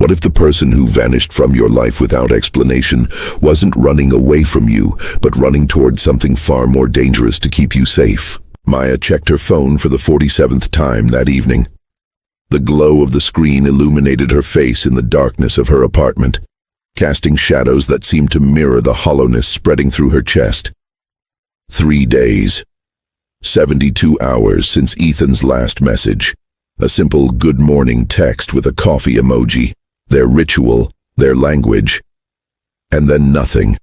What if the person who vanished from your life without explanation wasn't running away from you, but running towards something far more dangerous to keep you safe? Maya checked her phone for the 47th time that evening. The glow of the screen illuminated her face in the darkness of her apartment, casting shadows that seemed to mirror the hollowness spreading through her chest. 3 days. 72 hours since Ethan's last message. A simple good morning text with a coffee emoji. Their ritual, their language. And then nothing.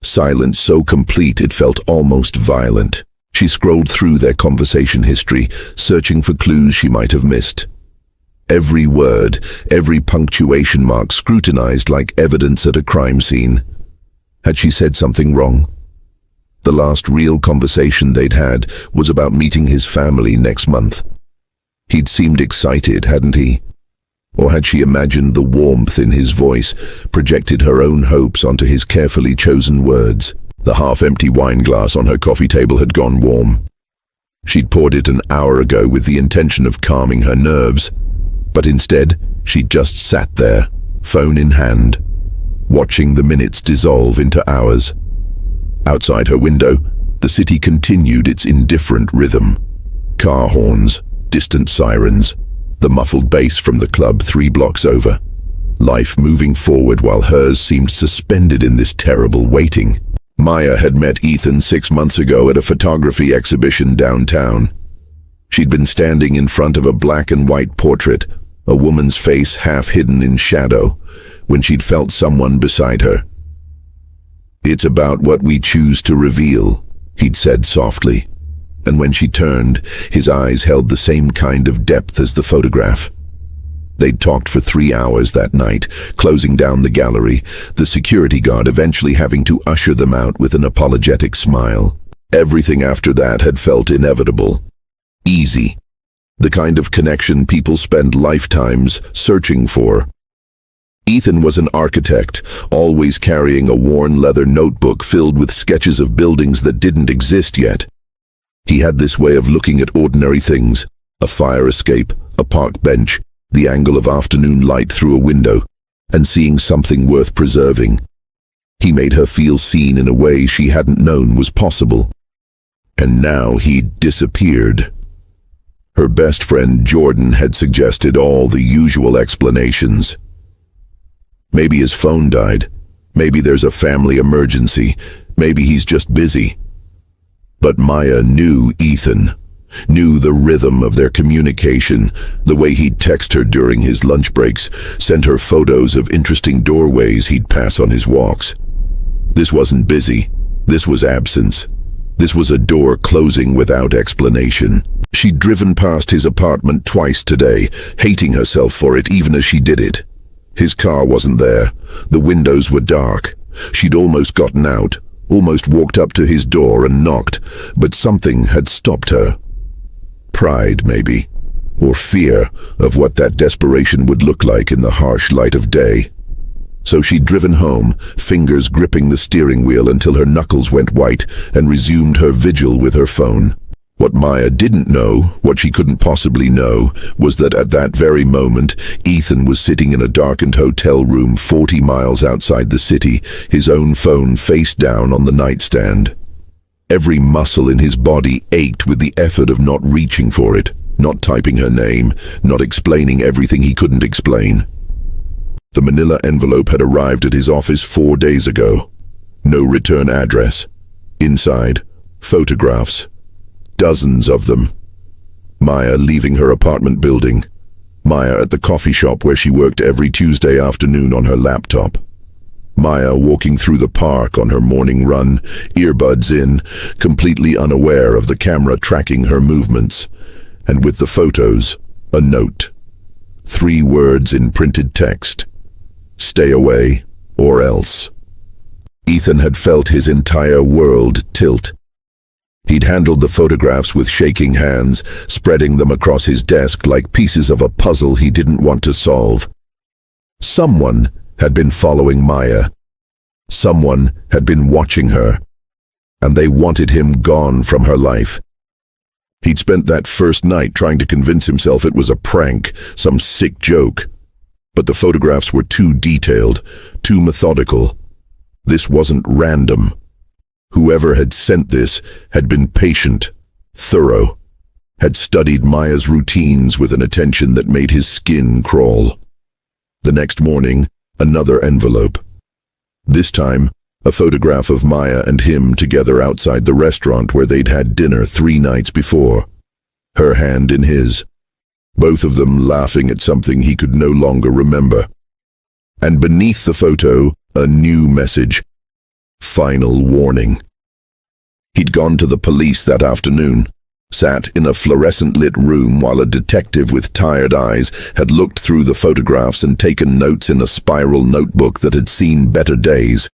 Silence so complete it felt almost violent. She scrolled through their conversation history, searching for clues she might have missed. Every word, every punctuation mark scrutinized like evidence at a crime scene. Had she said something wrong? The last real conversation they'd had was about meeting his family next month. He'd seemed excited, hadn't he? Or had she imagined the warmth in his voice, projected her own hopes onto his carefully chosen words? The half-empty wine glass on her coffee table had gone warm. She'd poured it an hour ago with the intention of calming her nerves, but instead she'd just sat there, phone in hand, watching the minutes dissolve into hours. Outside her window, the city continued its indifferent rhythm. Car horns, distant sirens, the muffled bass from the club 3 blocks over. Life moving forward while hers seemed suspended in this terrible waiting. Maya had met Ethan 6 months ago at a photography exhibition downtown. She'd been standing in front of a black and white portrait, a woman's face half hidden in shadow, when she'd felt someone beside her. "It's about what we choose to reveal," he'd said softly. And when she turned, his eyes held the same kind of depth as the photograph. They'd talked for 3 hours that night, closing down the gallery, the security guard eventually having to usher them out with an apologetic smile. Everything after that had felt inevitable. Easy. The kind of connection people spend lifetimes searching for. Ethan was an architect, always carrying a worn leather notebook filled with sketches of buildings that didn't exist yet. He had this way of looking at ordinary things, a fire escape, a park bench, the angle of afternoon light through a window, and seeing something worth preserving. He made her feel seen in a way she hadn't known was possible. And now he'd disappeared. Her best friend Jordan had suggested all the usual explanations. Maybe his phone died. Maybe there's a family emergency. Maybe he's just busy. But Maya knew Ethan, knew the rhythm of their communication, the way he'd text her during his lunch breaks, sent her photos of interesting doorways he'd pass on his walks. This wasn't busy. This was absence. This was a door closing without explanation. She'd driven past his apartment twice today, hating herself for it even as she did it. His car wasn't there. The windows were dark. She'd almost gotten out, almost walked up to his door and knocked, but something had stopped her. Pride, maybe, or fear of what that desperation would look like in the harsh light of day. So she'd driven home, fingers gripping the steering wheel until her knuckles went white, and resumed her vigil with her phone. What Maya didn't know, what she couldn't possibly know, was that at that very moment, Ethan was sitting in a darkened hotel room 40 miles outside the city, his own phone face down on the nightstand. Every muscle in his body ached with the effort of not reaching for it, not typing her name, not explaining everything he couldn't explain. The manila envelope had arrived at his office 4 days ago. No return address. Inside, photographs. Dozens of them. Maya leaving her apartment building. Maya at the coffee shop where she worked every Tuesday afternoon on her laptop. Maya walking through the park on her morning run, earbuds in, completely unaware of the camera tracking her movements. And with the photos, a note. 3 words in printed text. Stay away, or else. Ethan had felt his entire world tilt. He'd handled the photographs with shaking hands, spreading them across his desk like pieces of a puzzle he didn't want to solve. Someone had been following Maya. Someone had been watching her. And they wanted him gone from her life. He'd spent that first night trying to convince himself it was a prank, some sick joke. But the photographs were too detailed, too methodical. This wasn't random. Whoever had sent this had been patient, thorough, had studied Maya's routines with an attention that made his skin crawl. The next morning, another envelope. This time, a photograph of Maya and him together outside the restaurant where they'd had dinner 3 nights before. Her hand in his. Both of them laughing at something he could no longer remember. And beneath the photo, a new message. Final warning. He'd gone to the police that afternoon, sat in a fluorescent-lit room while a detective with tired eyes had looked through the photographs and taken notes in a spiral notebook that had seen better days.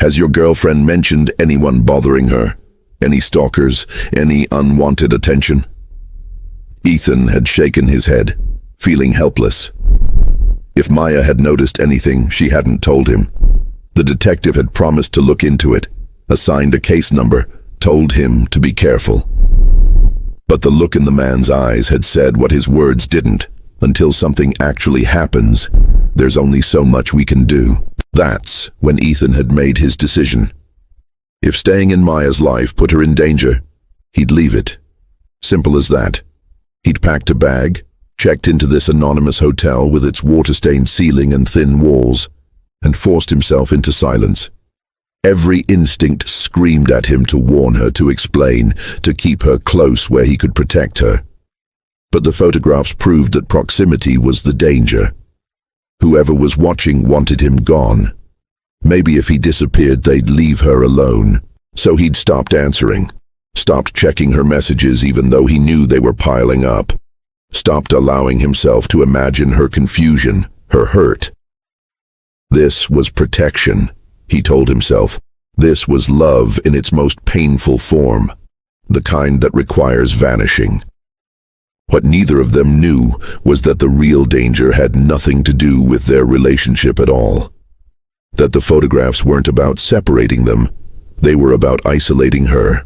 Has your girlfriend mentioned anyone bothering her? Any stalkers? Any unwanted attention? Ethan had shaken his head, feeling helpless. If Maya had noticed anything, she hadn't told him. The detective had promised to look into it, assigned a case number, told him to be careful. But the look in the man's eyes had said what his words didn't. Until something actually happens, there's only so much we can do. That's when Ethan had made his decision. If staying in Maya's life put her in danger, he'd leave it. Simple as that. He'd packed a bag, checked into this anonymous hotel with its water-stained ceiling and thin walls, and forced himself into silence. Every instinct screamed at him to warn her, to explain, to keep her close where he could protect her. But the photographs proved that proximity was the danger. Whoever was watching wanted him gone. Maybe if he disappeared, they'd leave her alone. So he'd stopped answering, stopped checking her messages even though he knew they were piling up, stopped allowing himself to imagine her confusion, her hurt. This was protection, he told himself. This was love in its most painful form, the kind that requires vanishing. What neither of them knew was that the real danger had nothing to do with their relationship at all. That the photographs weren't about separating them, they were about isolating her.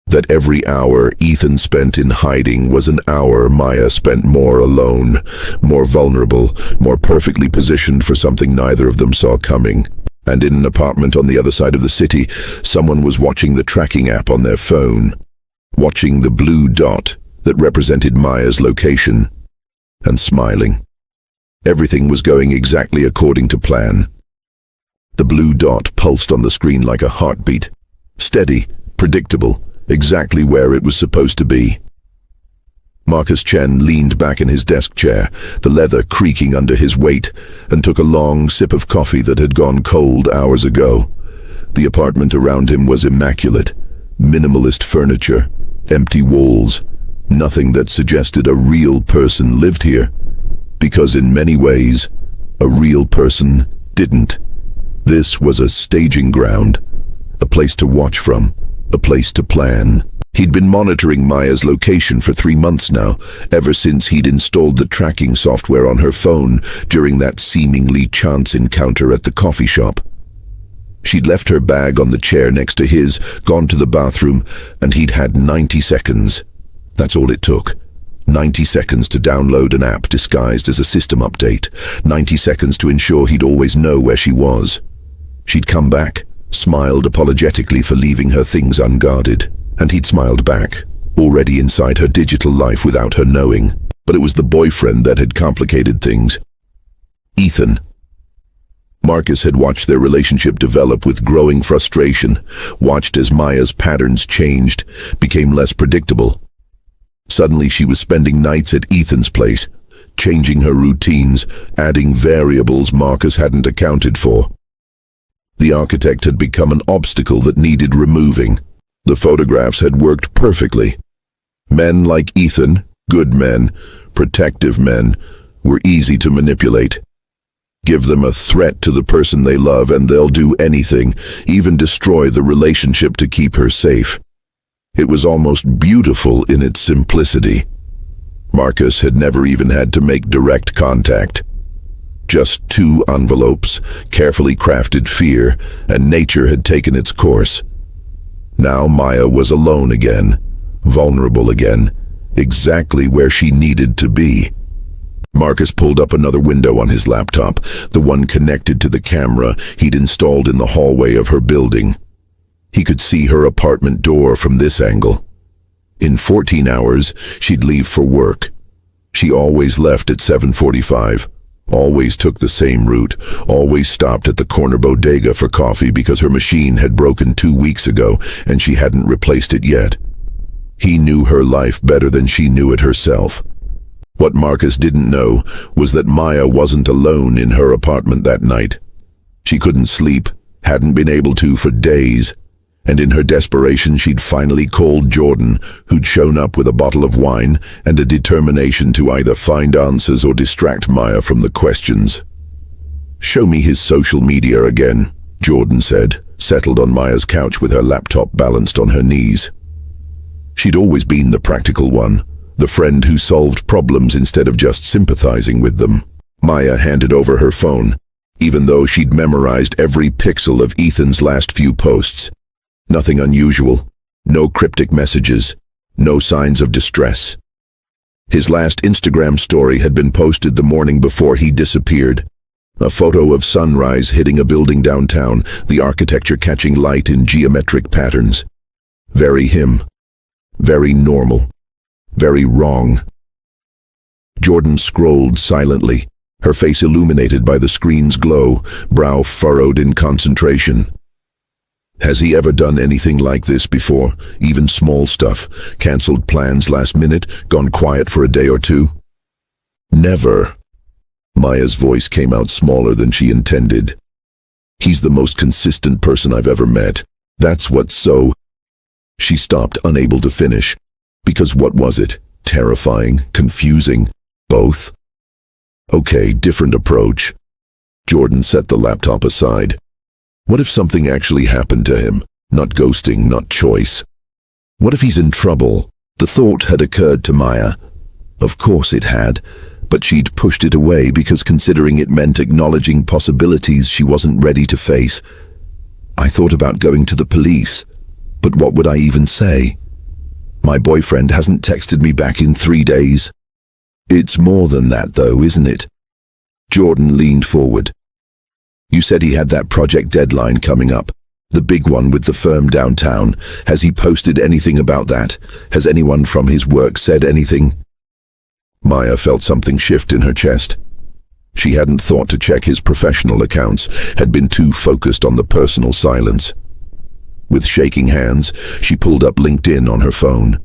That every hour Ethan spent in hiding was an hour Maya spent more alone, more vulnerable, more perfectly positioned for something neither of them saw coming. And in an apartment on the other side of the city, someone was watching the tracking app on their phone, watching the blue dot that represented Maya's location, and smiling. Everything was going exactly according to plan. The blue dot pulsed on the screen like a heartbeat, steady, predictable, exactly where it was supposed to be. Marcus Chen leaned back in his desk chair, the leather creaking under his weight, and took a long sip of coffee that had gone cold hours ago. The apartment around him was immaculate, minimalist furniture, empty walls, nothing that suggested a real person lived here, because in many ways, a real person didn't. This was a staging ground, a place to watch from, a place to plan. He'd been monitoring Maya's location for 3 months now, ever since he'd installed the tracking software on her phone during that seemingly chance encounter at the coffee shop. She'd left her bag on the chair next to his, gone to the bathroom, and he'd had 90 seconds. That's all it took. 90 seconds to download an app disguised as a system update. 90 seconds to ensure he'd always know where she was. She'd come back, smiled apologetically for leaving her things unguarded. And he'd smiled back, already inside her digital life without her knowing. But it was the boyfriend that had complicated things. Ethan. Marcus had watched their relationship develop with growing frustration, watched as Maya's patterns changed, became less predictable. Suddenly she was spending nights at Ethan's place, changing her routines, adding variables Marcus hadn't accounted for. The architect had become an obstacle that needed removing. The photographs had worked perfectly. Men like Ethan, good men, protective men, were easy to manipulate. Give them a threat to the person they love and they'll do anything, even destroy the relationship to keep her safe. It was almost beautiful in its simplicity. Marcus had never even had to make direct contact. Just 2 envelopes, carefully crafted fear, and nature had taken its course. Now Maya was alone again, vulnerable again, exactly where she needed to be. Marcus pulled up another window on his laptop, the one connected to the camera he'd installed in the hallway of her building. He could see her apartment door from this angle. In 14 hours, she'd leave for work. She always left at 7:45, always took the same route, always stopped at the corner bodega for coffee because her machine had broken 2 weeks ago and she hadn't replaced it yet. He knew her life better than she knew it herself. What Marcus didn't know was that Maya wasn't alone in her apartment that night. She couldn't sleep, hadn't been able to for days, and in her desperation she'd finally called Jordan, who'd shown up with a bottle of wine and a determination to either find answers or distract Maya from the questions. "Show me his social media again," Jordan said, settled on Maya's couch with her laptop balanced on her knees. She'd always been the practical one, the friend who solved problems instead of just sympathizing with them. Maya handed over her phone, even though she'd memorized every pixel of Ethan's last few posts. Nothing unusual, no cryptic messages, no signs of distress. His last Instagram story had been posted the morning before he disappeared. A photo of sunrise hitting a building downtown, the architecture catching light in geometric patterns. Very him. Very normal. Very wrong. Jordan scrolled silently, her face illuminated by the screen's glow, brow furrowed in concentration. Has he ever done anything like this before? Even small stuff, cancelled plans last minute, gone quiet for a day or two? Never. Maya's voice came out smaller than she intended. He's the most consistent person I've ever met. That's what's so... She stopped, unable to finish. Because what was it? Terrifying? Confusing? Both? Okay, different approach. Jordan set the laptop aside. What if something actually happened to him? Not ghosting, not choice. What if he's in trouble? The thought had occurred to Maya. Of course it had, but she'd pushed it away because considering it meant acknowledging possibilities she wasn't ready to face. I thought about going to the police, but what would I even say? My boyfriend hasn't texted me back in 3 days. It's more than that though, isn't it? Jordan leaned forward. You said he had that project deadline coming up, the big one with the firm downtown. Has he posted anything about that? Has anyone from his work said anything? Maya felt something shift in her chest. She hadn't thought to check his professional accounts, had been too focused on the personal silence. With shaking hands, she pulled up LinkedIn on her phone.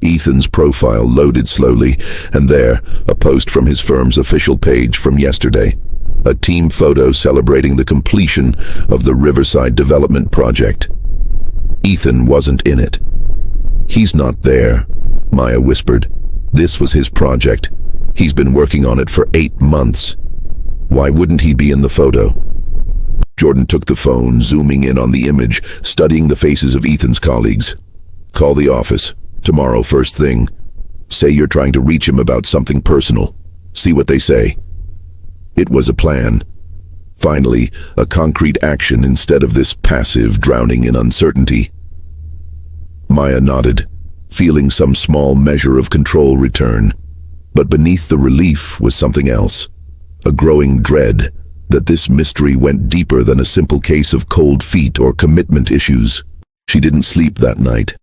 Ethan's profile loaded slowly, and there, a post from his firm's official page from yesterday. A team photo celebrating the completion of the Riverside Development Project. Ethan wasn't in it. He's not there, Maya whispered. This was his project. He's been working on it for 8 months. Why wouldn't he be in the photo? Jordan took the phone, zooming in on the image, studying the faces of Ethan's colleagues. Call the office. Tomorrow, first thing. Say you're trying to reach him about something personal. See what they say. It was a plan. Finally, a concrete action instead of this passive drowning in uncertainty. Maya nodded, feeling some small measure of control return. But beneath the relief was something else. A growing dread that this mystery went deeper than a simple case of cold feet or commitment issues. She didn't sleep that night.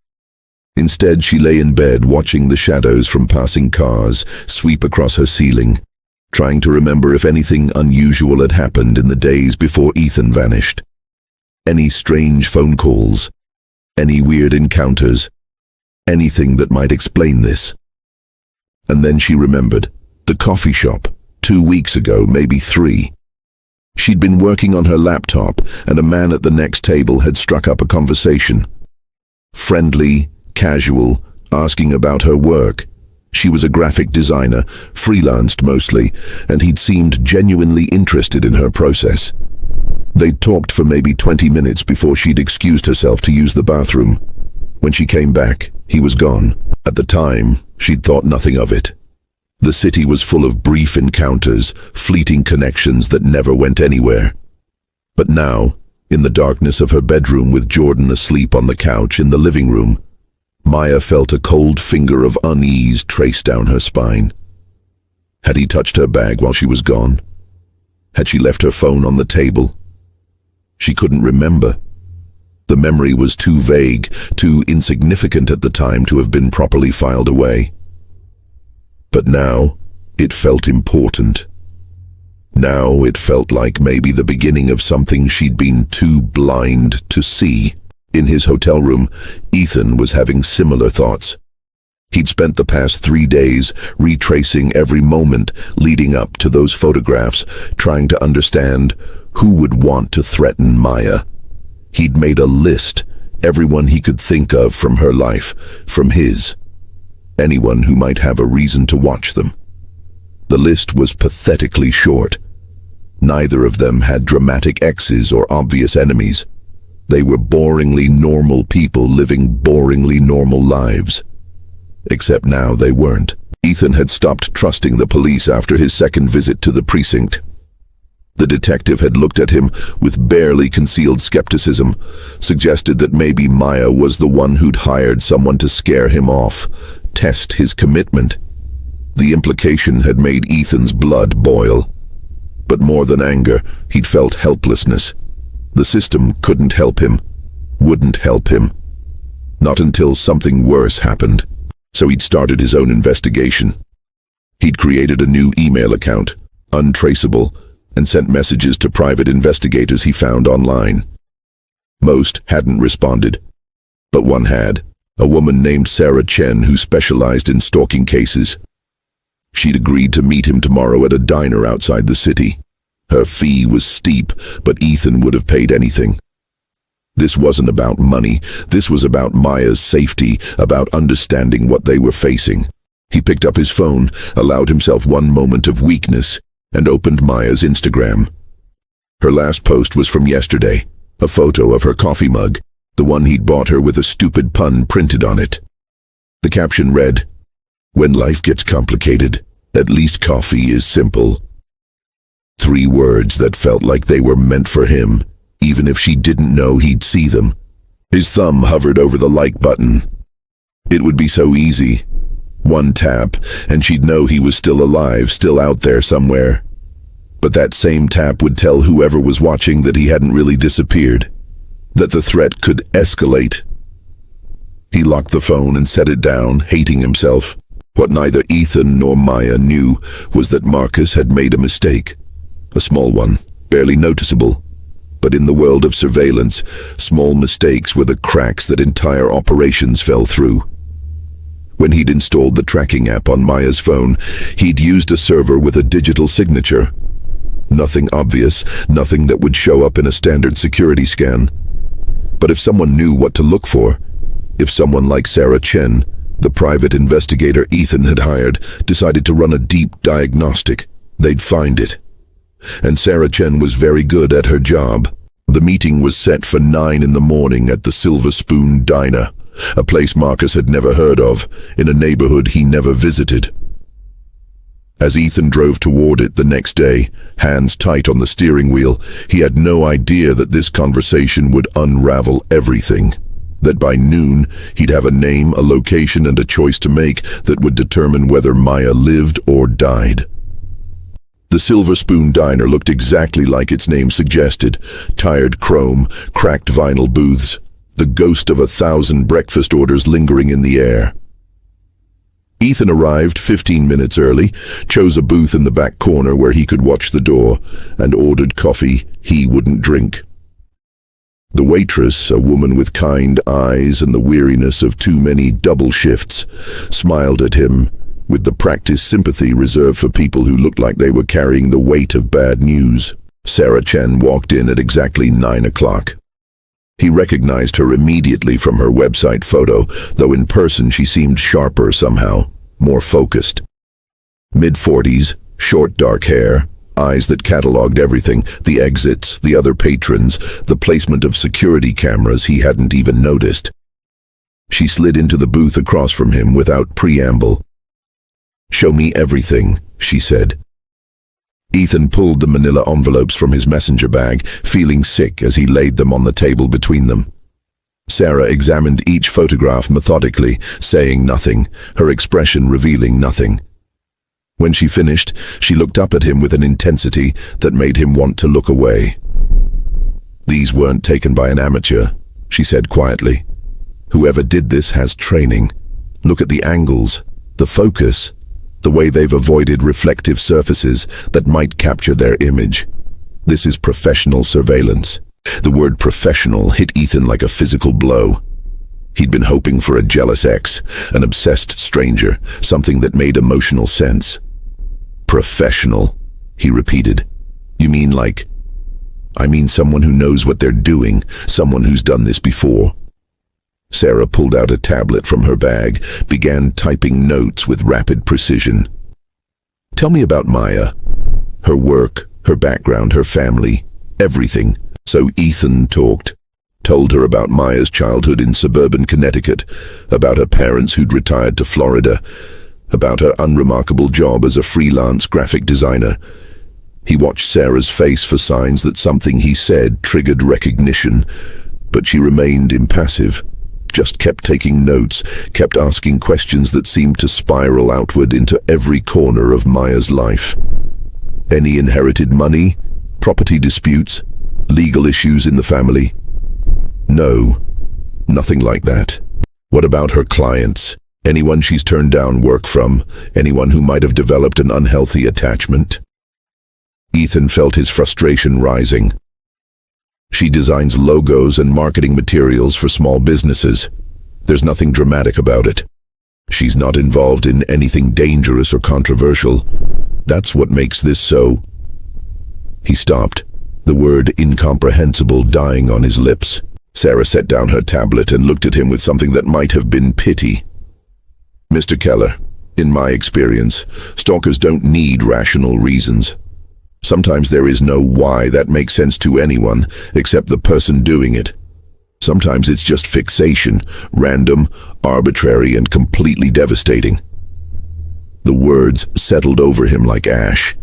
Instead, she lay in bed watching the shadows from passing cars sweep across her ceiling, trying to remember if anything unusual had happened in the days before Ethan vanished. Any strange phone calls, any weird encounters, anything that might explain this. And then she remembered the coffee shop, 2 weeks ago, maybe 3. She'd been working on her laptop, and a man at the next table had struck up a conversation. Friendly, casual, asking about her work. She was a graphic designer, freelanced mostly, and he'd seemed genuinely interested in her process. They'd talked for maybe 20 minutes before she'd excused herself to use the bathroom. When she came back, he was gone. At the time, she'd thought nothing of it. The city was full of brief encounters, fleeting connections that never went anywhere. But now, in the darkness of her bedroom with Jordan asleep on the couch in the living room, Maya felt a cold finger of unease trace down her spine. Had he touched her bag while she was gone? Had she left her phone on the table? She couldn't remember. The memory was too vague, too insignificant at the time to have been properly filed away. But now, it felt important. Now it felt like maybe the beginning of something she'd been too blind to see. In his hotel room, Ethan was having similar thoughts. He'd spent the past 3 days retracing every moment leading up to those photographs, trying to understand who would want to threaten Maya. He'd made a list, everyone he could think of from her life, from his. Anyone who might have a reason to watch them. The list was pathetically short. Neither of them had dramatic exes or obvious enemies. They were boringly normal people living boringly normal lives. Except now they weren't. Ethan had stopped trusting the police after his second visit to the precinct. The detective had looked at him with barely concealed skepticism, suggested that maybe Maya was the one who'd hired someone to scare him off, test his commitment. The implication had made Ethan's blood boil. But more than anger, he'd felt helplessness. The system couldn't help him, wouldn't help him. Not until something worse happened. So he'd started his own investigation. He'd created a new email account, untraceable, and sent messages to private investigators he found online. Most hadn't responded, but one had, a woman named Sarah Chen who specialized in stalking cases. She'd agreed to meet him tomorrow at a diner outside the city. Her fee was steep, but Ethan would have paid anything. This wasn't about money, this was about Maya's safety, about understanding what they were facing. He picked up his phone, allowed himself one moment of weakness, and opened Maya's Instagram. Her last post was from yesterday, a photo of her coffee mug, the one he'd bought her with a stupid pun printed on it. The caption read, "When life gets complicated, at least coffee is simple." 3 words that felt like they were meant for him, even if she didn't know he'd see them. His thumb hovered over the like button. It would be so easy. One tap, and she'd know he was still alive, still out there somewhere. But that same tap would tell whoever was watching that he hadn't really disappeared, that the threat could escalate. He locked the phone and set it down, hating himself. What neither Ethan nor Maya knew was that Marcus had made a mistake. A small one, barely noticeable. But in the world of surveillance, small mistakes were the cracks that entire operations fell through. When he'd installed the tracking app on Maya's phone, he'd used a server with a digital signature. Nothing obvious, nothing that would show up in a standard security scan. But if someone knew what to look for, if someone like Sarah Chen, the private investigator Ethan had hired, decided to run a deep diagnostic, they'd find it. And Sarah Chen was very good at her job. The meeting was set for 9 in the morning at the Silver Spoon Diner, a place Marcus had never heard of, in a neighborhood he never visited. As Ethan drove toward it the next day, hands tight on the steering wheel, he had no idea that this conversation would unravel everything. That by noon, he'd have a name, a location, and a choice to make that would determine whether Maya lived or died. The Silver Spoon Diner looked exactly like its name suggested. Tired chrome, cracked vinyl booths, the ghost of 1,000 breakfast orders lingering in the air. Ethan arrived 15 minutes early, chose a booth in the back corner where he could watch the door, and ordered coffee he wouldn't drink. The waitress, a woman with kind eyes and the weariness of too many double shifts, smiled at him with the practiced sympathy reserved for people who looked like they were carrying the weight of bad news. Sarah Chen walked in at exactly 9 o'clock. He recognized her immediately from her website photo, though in person she seemed sharper somehow, more focused. Mid-40s, short dark hair, eyes that cataloged everything, the exits, the other patrons, the placement of security cameras he hadn't even noticed. She slid into the booth across from him without preamble. "Show me everything," she said. Ethan pulled the manila envelopes from his messenger bag, feeling sick as he laid them on the table between them. Sarah examined each photograph methodically, saying nothing, her expression revealing nothing. When she finished, she looked up at him with an intensity that made him want to look away. "These weren't taken by an amateur," she said quietly. "Whoever did this has training. Look at the angles, the focus, the way they've avoided reflective surfaces that might capture their image. This is professional surveillance." The word professional hit Ethan like a physical blow. He'd been hoping for a jealous ex, an obsessed stranger, something that made emotional sense. "Professional," he repeated. "You mean like—" "I mean someone who knows what they're doing, someone who's done this before." Sarah pulled out a tablet from her bag, began typing notes with rapid precision. "Tell me about Maya. Her work, her background, her family, everything." So Ethan told her about Maya's childhood in suburban Connecticut, about her parents who'd retired to Florida, about her unremarkable job as a freelance graphic designer. He watched Sarah's face for signs that something he said triggered recognition, but she remained impassive, just kept taking notes, kept asking questions that seemed to spiral outward into every corner of Maya's life. Any inherited money, property disputes, legal issues in the family? No, nothing like that. What about her clients? Anyone she's turned down work from? Anyone who might have developed an unhealthy attachment? Ethan felt his frustration rising. She designs logos and marketing materials for small businesses. There's nothing dramatic about it. She's not involved in anything dangerous or controversial. That's what makes this so. He stopped, the word incomprehensible dying on his lips. Sarah set down her tablet and looked at him with something that might have been pity. "Mr. Keller, in my experience, stalkers don't need rational reasons. Sometimes there is no why that makes sense to anyone except the person doing it. Sometimes it's just fixation, random, arbitrary, and completely devastating." The words settled over him like ash.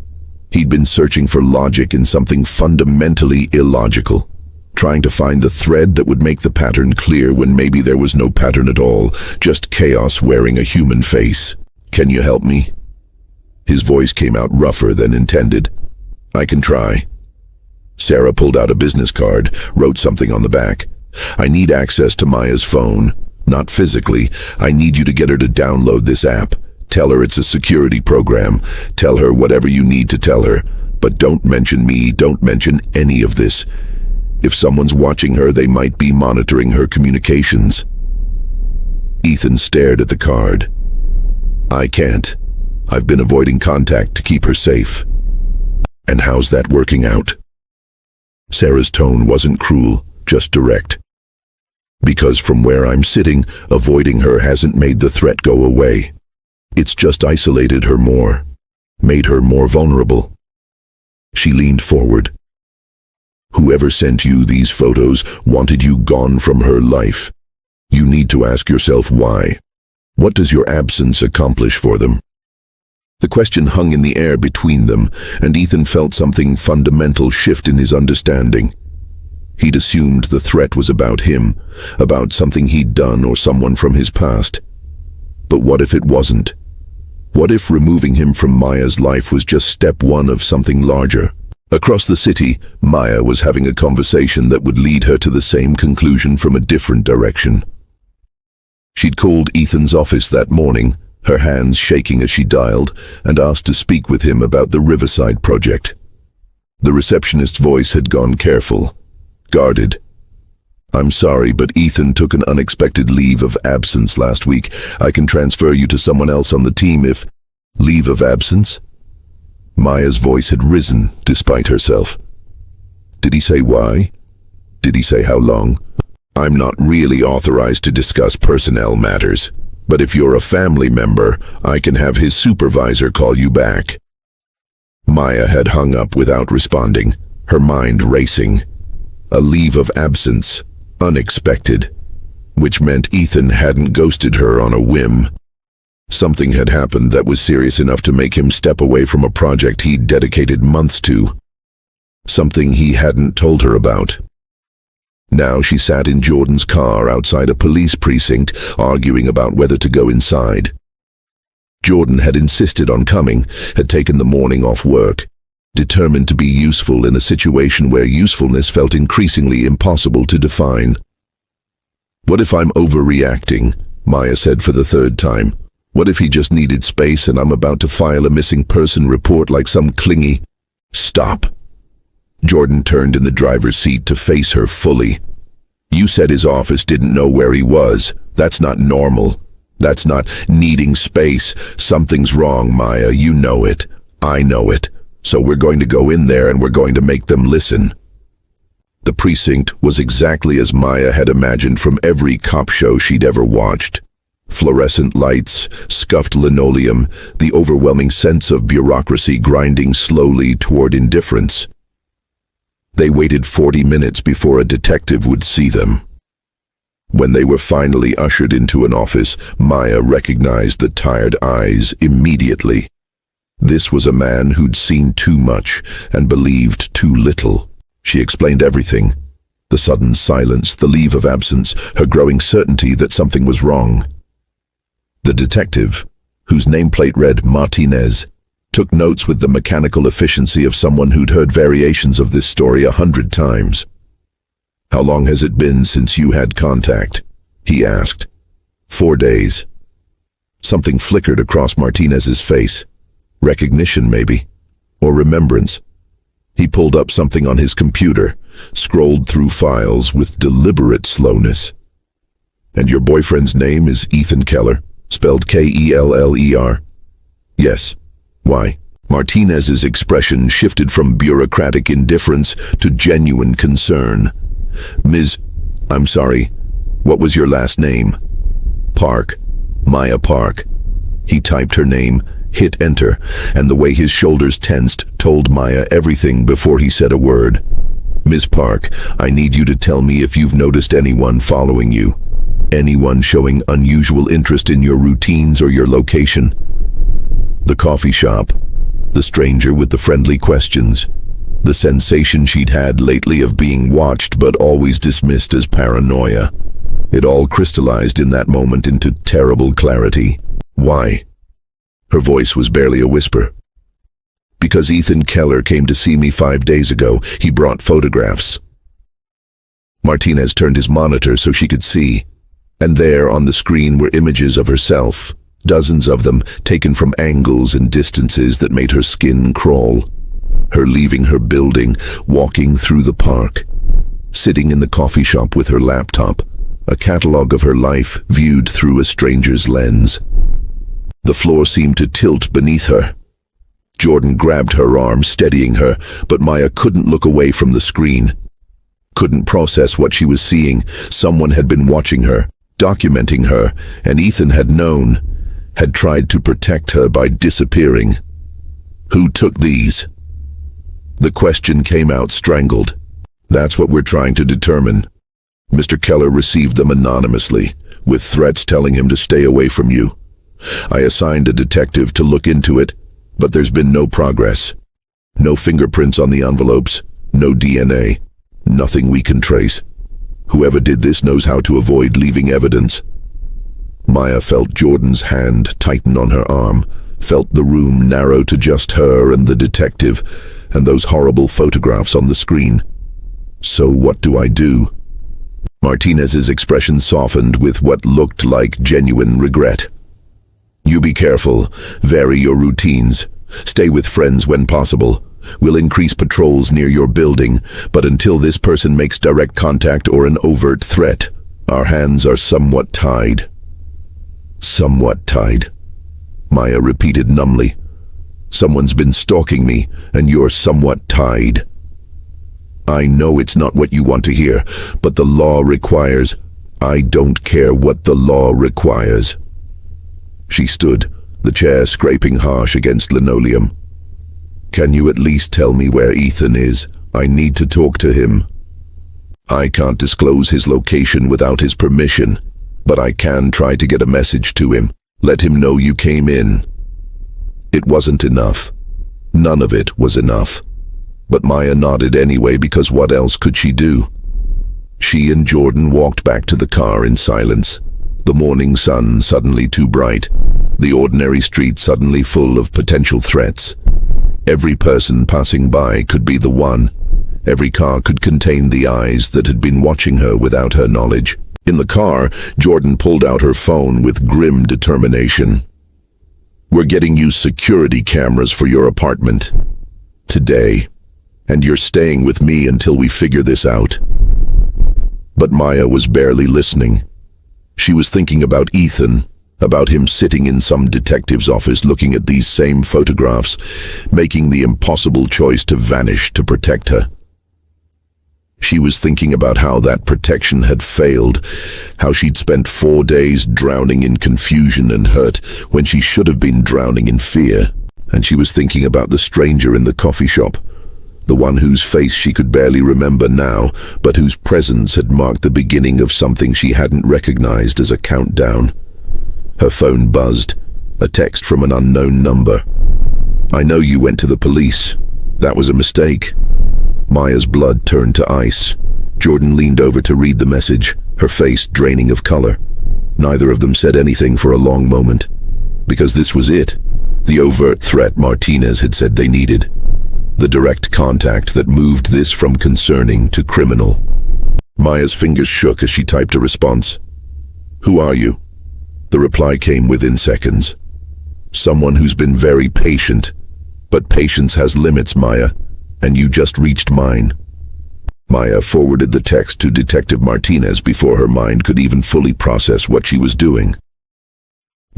He'd been searching for logic in something fundamentally illogical, trying to find the thread that would make the pattern clear when maybe there was no pattern at all, just chaos wearing a human face. "Can you help me?" His voice came out rougher than intended. "I can try." Sarah pulled out a business card, wrote something on the back. "I need access to Maya's phone. Not physically. I need you to get her to download this app. Tell her it's a security program. Tell her whatever you need to tell her. But don't mention me. Don't mention any of this. If someone's watching her, they might be monitoring her communications." Ethan stared at the card. "I can't. I've been avoiding contact to keep her safe." "And how's that working out?" Sarah's tone wasn't cruel, just direct. "Because from where I'm sitting, avoiding her hasn't made the threat go away. It's just isolated her more, made her more vulnerable." She leaned forward. "Whoever sent you these photos wanted you gone from her life. You need to ask yourself why. What does your absence accomplish for them?" The question hung in the air between them, and Ethan felt something fundamental shift in his understanding. He'd assumed the threat was about him, about something he'd done or someone from his past. But what if it wasn't? What if removing him from Maya's life was just step one of something larger? Across the city, Maya was having a conversation that would lead her to the same conclusion from a different direction. She'd called Ethan's office that morning, her hands shaking as she dialed, and asked to speak with him about the Riverside project. The receptionist's voice had gone careful, guarded. "I'm sorry, but Ethan took an unexpected leave of absence last week. I can transfer you to someone else on the team if—" "Leave of absence?" Maya's voice had risen, despite herself. "Did he say why? Did he say how long?" "I'm not really authorized to discuss personnel matters, but if you're a family member, I can have his supervisor call you back." Maya had hung up without responding, her mind racing. A leave of absence, unexpected, which meant Ethan hadn't ghosted her on a whim. Something had happened that was serious enough to make him step away from a project he'd dedicated months to. Something he hadn't told her about. Now she sat in Jordan's car outside a police precinct, arguing about whether to go inside. Jordan had insisted on coming, had taken the morning off work, determined to be useful in a situation where usefulness felt increasingly impossible to define. "What if I'm overreacting?" Maya said for the third time. "What if he just needed space and I'm about to file a missing person report like some clingy—" "Stop." Jordan turned in the driver's seat to face her fully. "You said his office didn't know where he was. That's not normal. That's not needing space. Something's wrong, Maya. You know it. I know it. So we're going to go in there and we're going to make them listen." The precinct was exactly as Maya had imagined from every cop show she'd ever watched. Fluorescent lights, scuffed linoleum, the overwhelming sense of bureaucracy grinding slowly toward indifference. They waited 40 minutes before a detective would see them. When they were finally ushered into an office, Maya recognized the tired eyes immediately. This was a man who'd seen too much and believed too little. She explained everything. The sudden silence, the leave of absence, her growing certainty that something was wrong. The detective, whose nameplate read Martinez, took notes with the mechanical efficiency of someone who'd heard variations of this story 100 times. "How long has it been since you had contact?" he asked. 4 days. Something flickered across Martinez's face. Recognition, maybe. Or remembrance. He pulled up something on his computer, scrolled through files with deliberate slowness. "And your boyfriend's name is Ethan Keller, spelled Keller?" "Yes." "Why?" Martinez's expression shifted from bureaucratic indifference to genuine concern. I'm sorry, what was your last name?" "Park. Maya Park." He typed her name, hit enter, and the way his shoulders tensed told Maya everything before he said a word. "Ms. Park, I need you to tell me if you've noticed anyone following you. Anyone showing unusual interest in your routines or your location." The coffee shop, the stranger with the friendly questions, the sensation she'd had lately of being watched but always dismissed as paranoia. It all crystallized in that moment into terrible clarity. "Why?" Her voice was barely a whisper. "Because Ethan Keller came to see me 5 days ago. He brought photographs." Martinez turned his monitor so she could see, and there on the screen were images of herself, dozens of them taken from angles and distances that made her skin crawl. Her leaving her building, walking through the park, sitting in the coffee shop with her laptop, a catalog of her life viewed through a stranger's lens. The floor seemed to tilt beneath her. Jordan grabbed her arm, steadying her, but Maya couldn't look away from the screen. Couldn't process what she was seeing. Someone had been watching her, documenting her, and Ethan had known, had tried to protect her by disappearing. Who took these? The question came out strangled. That's what we're trying to determine. Mr. Keller received them anonymously, with threats telling him to stay away from you. I assigned a detective to look into it, but there's been no progress. No fingerprints on the envelopes, no DNA, nothing we can trace. Whoever did this knows how to avoid leaving evidence. Maya felt Jordan's hand tighten on her arm, felt the room narrow to just her and the detective, and those horrible photographs on the screen. So what do I do? Martinez's expression softened with what looked like genuine regret. You be careful, vary your routines, stay with friends when possible. We'll increase patrols near your building, but until this person makes direct contact or an overt threat, our hands are somewhat tied. Somewhat tied, Maya repeated numbly. Someone's been stalking me, and you're somewhat tied. I know it's not what you want to hear, but the law requires. I don't care what the law requires. She stood, the chair scraping harsh against linoleum. Can you at least tell me where Ethan is? I need to talk to him. I can't disclose his location without his permission, but I can try to get a message to him. Let him know you came in. It wasn't enough. None of it was enough. But Maya nodded anyway because what else could she do? She and Jordan walked back to the car in silence. The morning sun suddenly too bright, the ordinary street suddenly full of potential threats. Every person passing by could be the one. Every car could contain the eyes that had been watching her without her knowledge. In the car, Jordan pulled out her phone with grim determination. "We're getting you security cameras for your apartment today, and you're staying with me until we figure this out." But Maya was barely listening. She was thinking about Ethan, about him sitting in some detective's office looking at these same photographs, making the impossible choice to vanish to protect her. She was thinking about how that protection had failed, how she'd spent 4 days drowning in confusion and hurt when she should have been drowning in fear. And she was thinking about the stranger in the coffee shop, the one whose face she could barely remember now, but whose presence had marked the beginning of something she hadn't recognized as a countdown. Her phone buzzed, a text from an unknown number. "I know you went to the police. That was a mistake." Maya's blood turned to ice. Jordan leaned over to read the message, her face draining of color. Neither of them said anything for a long moment, because this was it, the overt threat Martinez had said they needed. The direct contact that moved this from concerning to criminal. Maya's fingers shook as she typed a response. "Who are you?" The reply came within seconds. "Someone who's been very patient. But patience has limits, Maya, and you just reached mine." Maya forwarded the text to Detective Martinez before her mind could even fully process what she was doing.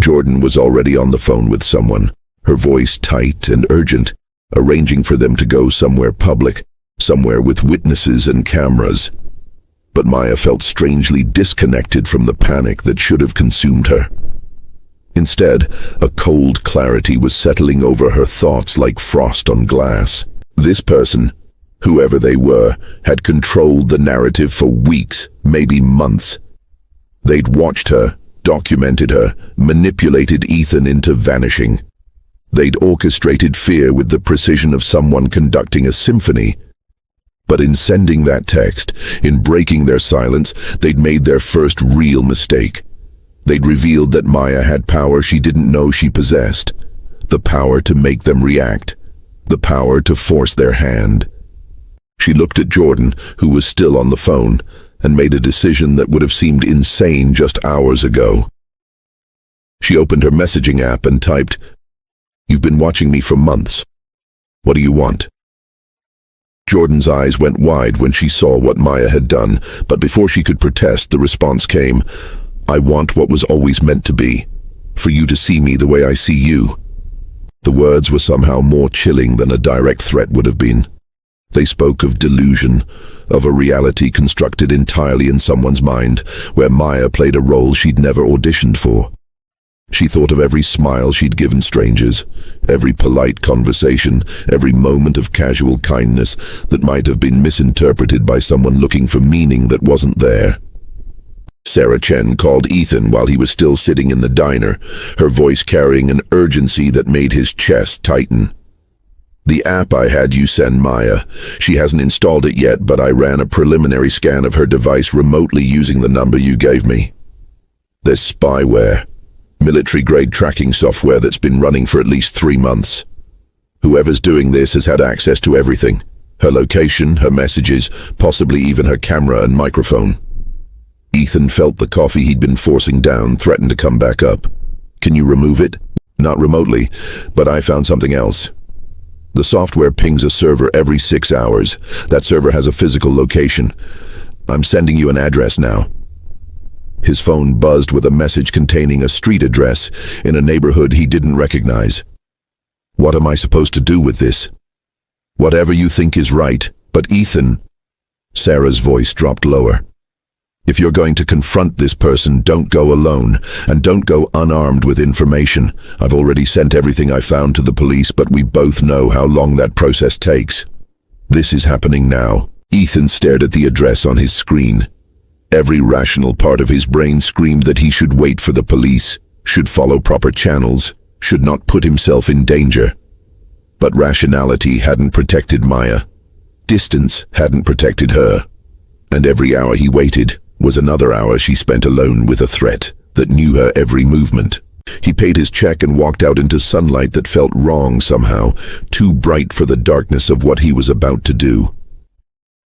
Jordan was already on the phone with someone, her voice tight and urgent, arranging for them to go somewhere public, somewhere with witnesses and cameras. But Maya felt strangely disconnected from the panic that should have consumed her. Instead, a cold clarity was settling over her thoughts like frost on glass. This person, whoever they were, had controlled the narrative for weeks, maybe months. They'd watched her, documented her, manipulated Ethan into vanishing. They'd orchestrated fear with the precision of someone conducting a symphony. But in sending that text, in breaking their silence, they'd made their first real mistake. They'd revealed that Maya had power she didn't know she possessed. The power to make them react. The power to force their hand. She looked at Jordan, who was still on the phone, and made a decision that would have seemed insane just hours ago. She opened her messaging app and typed, "You've been watching me for months. What do you want?" Jordan's eyes went wide when she saw what Maya had done, but before she could protest, the response came, "I want what was always meant to be, for you to see me the way I see you." The words were somehow more chilling than a direct threat would have been. They spoke of delusion, of a reality constructed entirely in someone's mind, where Maya played a role she'd never auditioned for. She thought of every smile she'd given strangers, every polite conversation, every moment of casual kindness that might have been misinterpreted by someone looking for meaning that wasn't there. Sarah Chen called Ethan while he was still sitting in the diner, her voice carrying an urgency that made his chest tighten. "The app I had you send Maya. She hasn't installed it yet, but I ran a preliminary scan of her device remotely using the number you gave me. There's spyware. Military-grade tracking software that's been running for at least 3 months. Whoever's doing this has had access to everything. Her location, her messages, possibly even her camera and microphone." Ethan felt the coffee he'd been forcing down threaten to come back up. "Can you remove it?" "Not remotely, but I found something else. The software pings a server every 6 hours. That server has a physical location. I'm sending you an address now." His phone buzzed with a message containing a street address in a neighborhood he didn't recognize. "What am I supposed to do with this?" "Whatever you think is right, but Ethan..." Sarah's voice dropped lower. "If you're going to confront this person, don't go alone, and don't go unarmed with information. I've already sent everything I found to the police, but we both know how long that process takes. This is happening now." Ethan stared at the address on his screen. Every rational part of his brain screamed that he should wait for the police, should follow proper channels, should not put himself in danger. But rationality hadn't protected Maya. Distance hadn't protected her. And every hour he waited was another hour she spent alone with a threat that knew her every movement. He paid his check and walked out into sunlight that felt wrong somehow, too bright for the darkness of what he was about to do.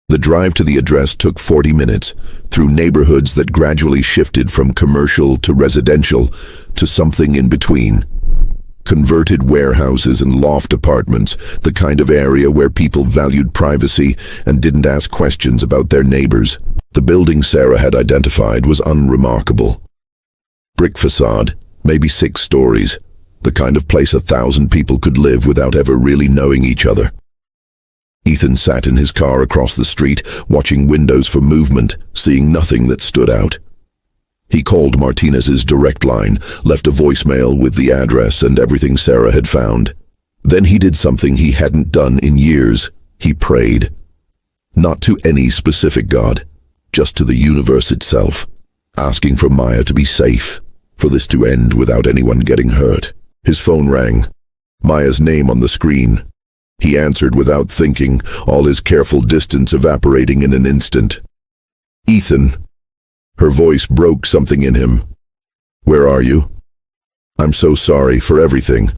The drive to the address took 40 minutes, through neighborhoods that gradually shifted from commercial to residential to something in between. Converted warehouses and loft apartments, the kind of area where people valued privacy and didn't ask questions about their neighbors. The building Sarah had identified was unremarkable. Brick facade, maybe 6 stories, the kind of place 1,000 people could live without ever really knowing each other. Ethan sat in his car across the street, watching windows for movement, seeing nothing that stood out. He called Martinez's direct line, left a voicemail with the address and everything Sarah had found. Then he did something he hadn't done in years. He prayed. Not to any specific God, just to the universe itself, asking for Maya to be safe, for this to end without anyone getting hurt. His phone rang. Maya's name on the screen. He answered without thinking, all his careful distance evaporating in an instant. Ethan. Her voice broke something in him. Where are you? I'm so sorry for everything.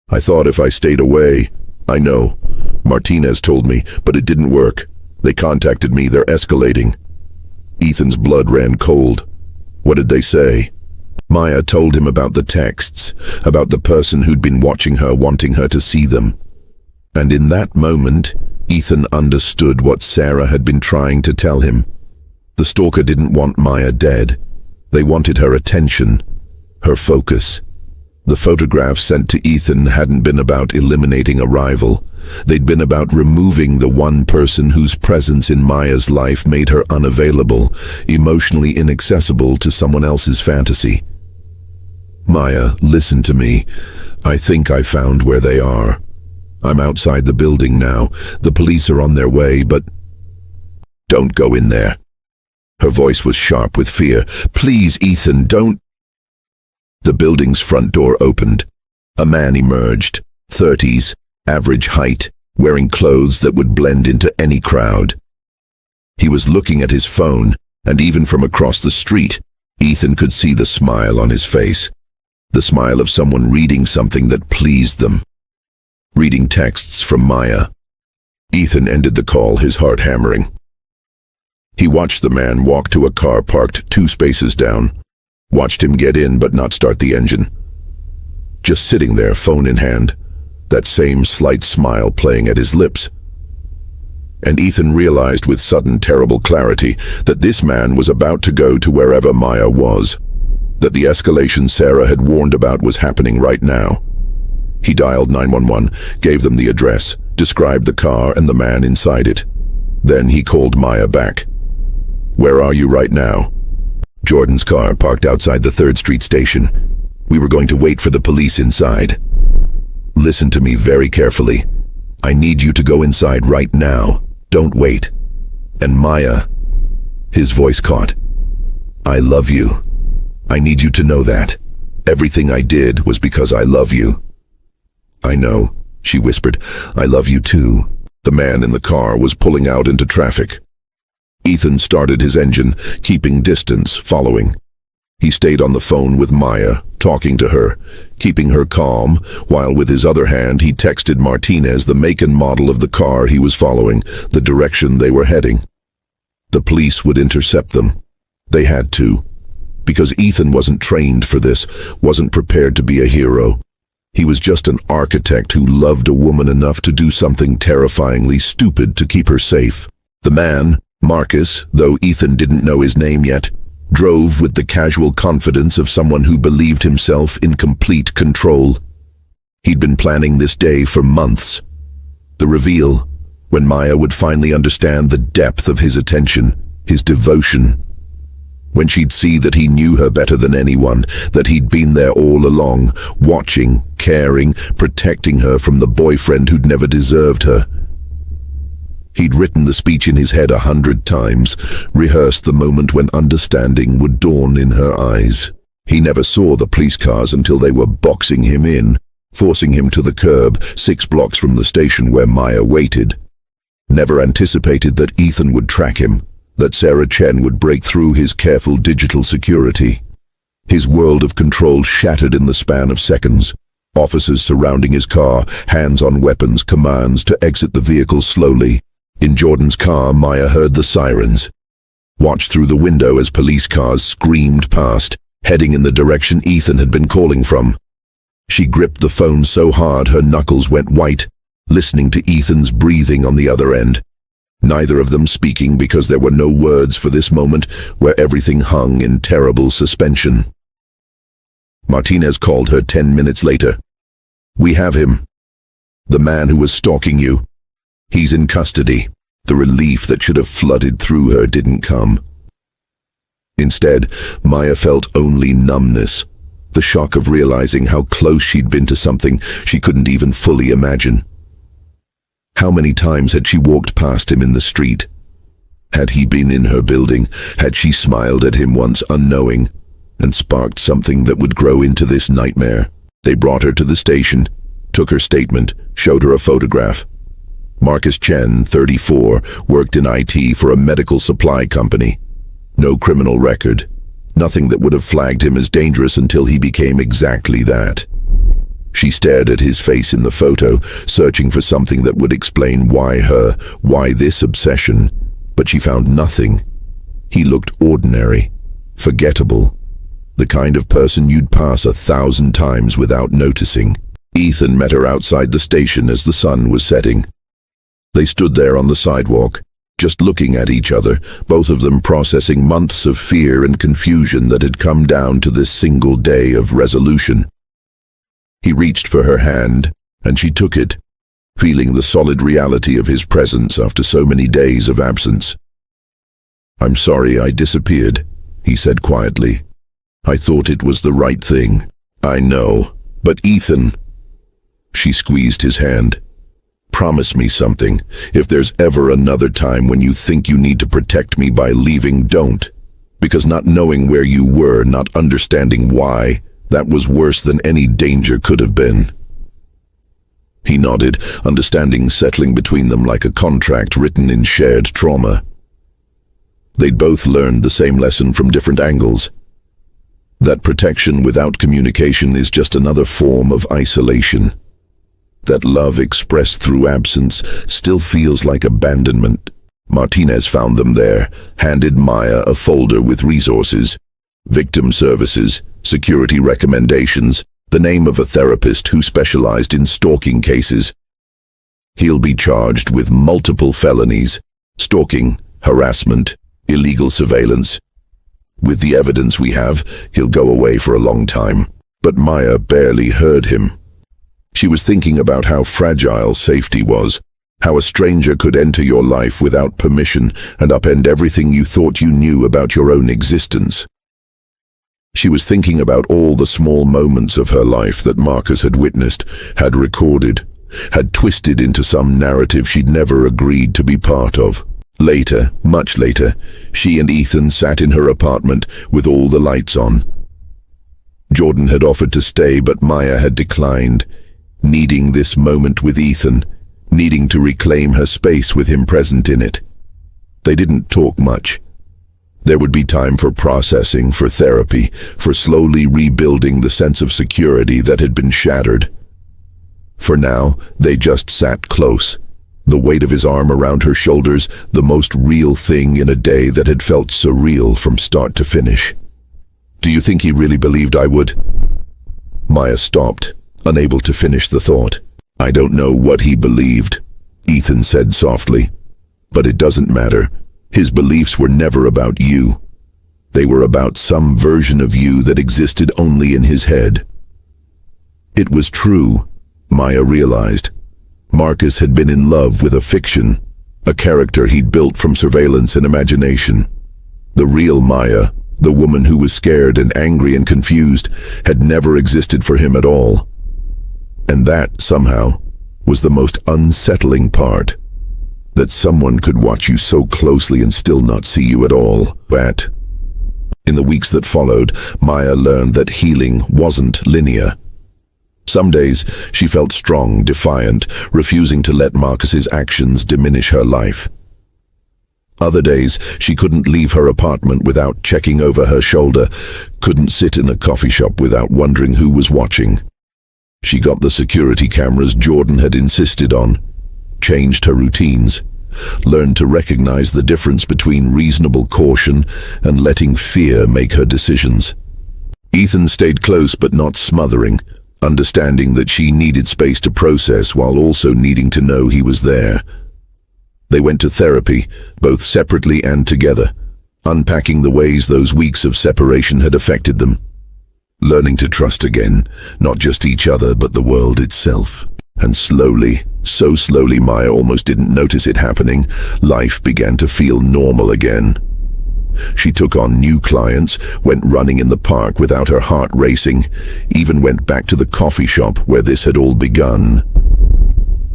I thought if I stayed away. I know. Martinez told me, but it didn't work. They contacted me, they're escalating. Ethan's blood ran cold. What did they say? Maya told him about the texts, about the person who'd been watching her, wanting her to see them. And in that moment, Ethan understood what Sarah had been trying to tell him. The stalker didn't want Maya dead. They wanted her attention, her focus. The photographs sent to Ethan hadn't been about eliminating a rival. They'd been about removing the one person whose presence in Maya's life made her unavailable, emotionally inaccessible to someone else's fantasy. Maya, listen to me. I think I found where they are. I'm outside the building now. The police are on their way, but don't go in there. Her voice was sharp with fear. Please, Ethan, don't. The building's front door opened. A man emerged, 30s, average height, wearing clothes that would blend into any crowd. He was looking at his phone, and even from across the street, Ethan could see the smile on his face. The smile of someone reading something that pleased them. Reading texts from Maya. Ethan ended the call, his heart hammering. He watched the man walk to a car parked 2 spaces down. Watched him get in but not start the engine. Just sitting there, phone in hand, that same slight smile playing at his lips. And Ethan realized with sudden terrible clarity that this man was about to go to wherever Maya was, that the escalation Sarah had warned about was happening right now. He dialed 911, gave them the address, described the car and the man inside it. Then he called Maya back. Where are you right now? Jordan's car parked outside the 3rd Street station. We were going to wait for the police inside. Listen to me very carefully. I need you to go inside right now. Don't wait. And Maya, his voice caught. I love you. I need you to know that. Everything I did was because I love you. I know, she whispered. I love you too. The man in the car was pulling out into traffic. Ethan started his engine, keeping distance, following. He stayed on the phone with Maya, talking to her, keeping her calm, while with his other hand he texted Martinez the make and model of the car he was following, the direction they were heading. The police would intercept them. They had to. Because Ethan wasn't trained for this, wasn't prepared to be a hero. He was just an architect who loved a woman enough to do something terrifyingly stupid to keep her safe. The man, Marcus, though Ethan didn't know his name yet, drove with the casual confidence of someone who believed himself in complete control. He'd been planning this day for months. The reveal, when Maya would finally understand the depth of his attention, his devotion. When she'd see that he knew her better than anyone, that he'd been there all along, watching, caring, protecting her from the boyfriend who'd never deserved her. He'd written the speech in his head 100 times, rehearsed the moment when understanding would dawn in her eyes. He never saw the police cars until they were boxing him in, forcing him to the curb 6 blocks from the station where Maya waited. Never anticipated that Ethan would track him, that Sarah Chen would break through his careful digital security. His world of control shattered in the span of seconds. Officers surrounding his car, hands on weapons, commands to exit the vehicle slowly. In Jordan's car, Maya heard the sirens. Watched through the window as police cars screamed past, heading in the direction Ethan had been calling from. She gripped the phone so hard her knuckles went white, listening to Ethan's breathing on the other end. Neither of them speaking because there were no words for this moment where everything hung in terrible suspension. Martinez called her 10 minutes later. "We have him. The man who was stalking you. He's in custody." The relief that should have flooded through her didn't come. Instead, Maya felt only numbness, the shock of realizing how close she'd been to something she couldn't even fully imagine. How many times had she walked past him in the street? Had he been in her building? Had she smiled at him once unknowing and sparked something that would grow into this nightmare? They brought her to the station, took her statement, showed her a photograph. Marcus Chen, 34, worked in IT for a medical supply company. No criminal record. Nothing that would have flagged him as dangerous until he became exactly that. She stared at his face in the photo, searching for something that would explain why this obsession, but she found nothing. He looked ordinary, forgettable, the kind of person you'd pass 1,000 times without noticing. Ethan met her outside the station as the sun was setting. They stood there on the sidewalk, just looking at each other, both of them processing months of fear and confusion that had come down to this single day of resolution. He reached for her hand, and she took it, feeling the solid reality of his presence after so many days of absence. "I'm sorry I disappeared," he said quietly. "I thought it was the right thing." "I know, but Ethan..." She squeezed his hand. "Promise me something. If there's ever another time when you think you need to protect me by leaving, don't. Because not knowing where you were, not understanding why, that was worse than any danger could have been." He nodded, understanding settling between them like a contract written in shared trauma. They'd both learned the same lesson from different angles. That protection without communication is just another form of isolation. That love expressed through absence still feels like abandonment. Martinez found them there, handed Maya a folder with resources, victim services, security recommendations, the name of a therapist who specialized in stalking cases. "He'll be charged with multiple felonies, stalking, harassment, illegal surveillance. With the evidence we have, he'll go away for a long time." But Maya barely heard him. She was thinking about how fragile safety was, how a stranger could enter your life without permission and upend everything you thought you knew about your own existence. She was thinking about all the small moments of her life that Marcus had witnessed, had recorded, had twisted into some narrative she'd never agreed to be part of. Later, much later, she and Ethan sat in her apartment with all the lights on. Jordan had offered to stay, but Maya had declined, needing this moment with Ethan, needing to reclaim her space with him present in it. They didn't talk much. There would be time for processing, for therapy, for slowly rebuilding the sense of security that had been shattered. For now, they just sat close, the weight of his arm around her shoulders, the most real thing in a day that had felt surreal from start to finish. "Do you think he really believed I would?" Maya stopped, unable to finish the thought. "I don't know what he believed," Ethan said softly. "But it doesn't matter. His beliefs were never about you. They were about some version of you that existed only in his head." It was true, Maya realized. Marcus had been in love with a fiction, a character he'd built from surveillance and imagination. The real Maya, the woman who was scared and angry and confused, had never existed for him at all. And that, somehow, was the most unsettling part. That someone could watch you so closely and still not see you at all. But in the weeks that followed, Maya learned that healing wasn't linear. Some days, she felt strong, defiant, refusing to let Marcus's actions diminish her life. Other days, she couldn't leave her apartment without checking over her shoulder, couldn't sit in a coffee shop without wondering who was watching. She got the security cameras Jordan had insisted on, changed her routines, learned to recognize the difference between reasonable caution and letting fear make her decisions. Ethan stayed close but not smothering, understanding that she needed space to process while also needing to know he was there. They went to therapy, both separately and together, unpacking the ways those weeks of separation had affected them. Learning to trust again, not just each other but the world itself. And slowly, so slowly Maya almost didn't notice it happening, life began to feel normal again. She took on new clients, went running in the park without her heart racing, even went back to the coffee shop where this had all begun.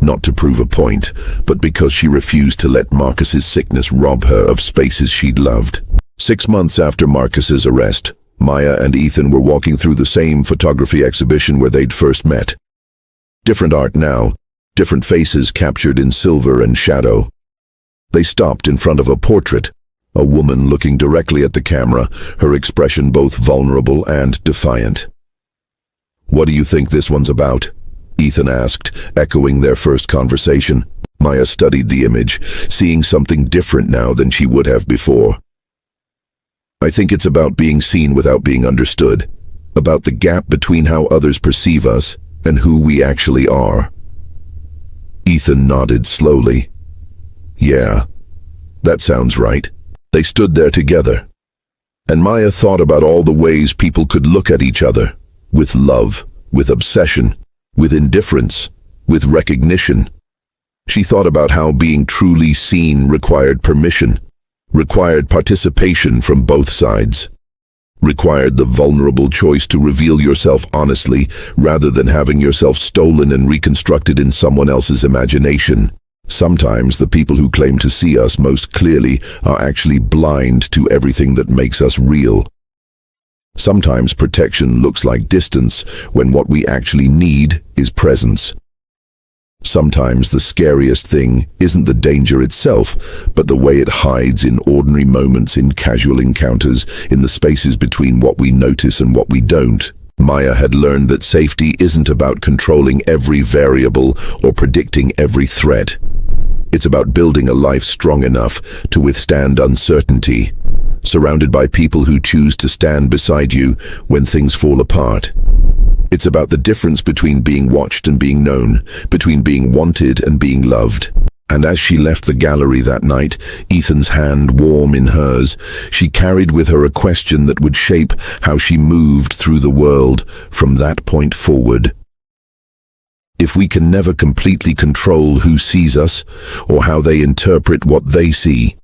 Not to prove a point, but because she refused to let Marcus's sickness rob her of spaces she'd loved. 6 months after Marcus's arrest, Maya and Ethan were walking through the same photography exhibition where they'd first met. Different art now, different faces captured in silver and shadow. They stopped in front of a portrait, a woman looking directly at the camera, her expression both vulnerable and defiant. "What do you think this one's about?" Ethan asked, echoing their first conversation. Maya studied the image, seeing something different now than she would have before. "I think it's about being seen without being understood, about the gap between how others perceive us and who we actually are." Ethan nodded slowly. "Yeah, that sounds right." They stood there together, and Maya thought about all the ways people could look at each other, with love, with obsession, with indifference, with recognition. She thought about how being truly seen required permission, required participation from both sides, required the vulnerable choice to reveal yourself honestly rather than having yourself stolen and reconstructed in someone else's imagination. Sometimes the people who claim to see us most clearly are actually blind to everything that makes us real. Sometimes protection looks like distance when what we actually need is presence. Sometimes the scariest thing isn't the danger itself, but the way it hides in ordinary moments, in casual encounters, in the spaces between what we notice and what we don't. Maya had learned that safety isn't about controlling every variable or predicting every threat. It's about building a life strong enough to withstand uncertainty, surrounded by people who choose to stand beside you when things fall apart. It's about the difference between being watched and being known, between being wanted and being loved. And as she left the gallery that night, Ethan's hand warm in hers, she carried with her a question that would shape how she moved through the world from that point forward. If we can never completely control who sees us or how they interpret what they see,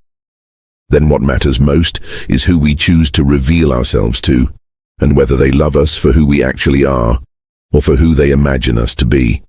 then what matters most is who we choose to reveal ourselves to, and whether they love us for who we actually are or for who they imagine us to be.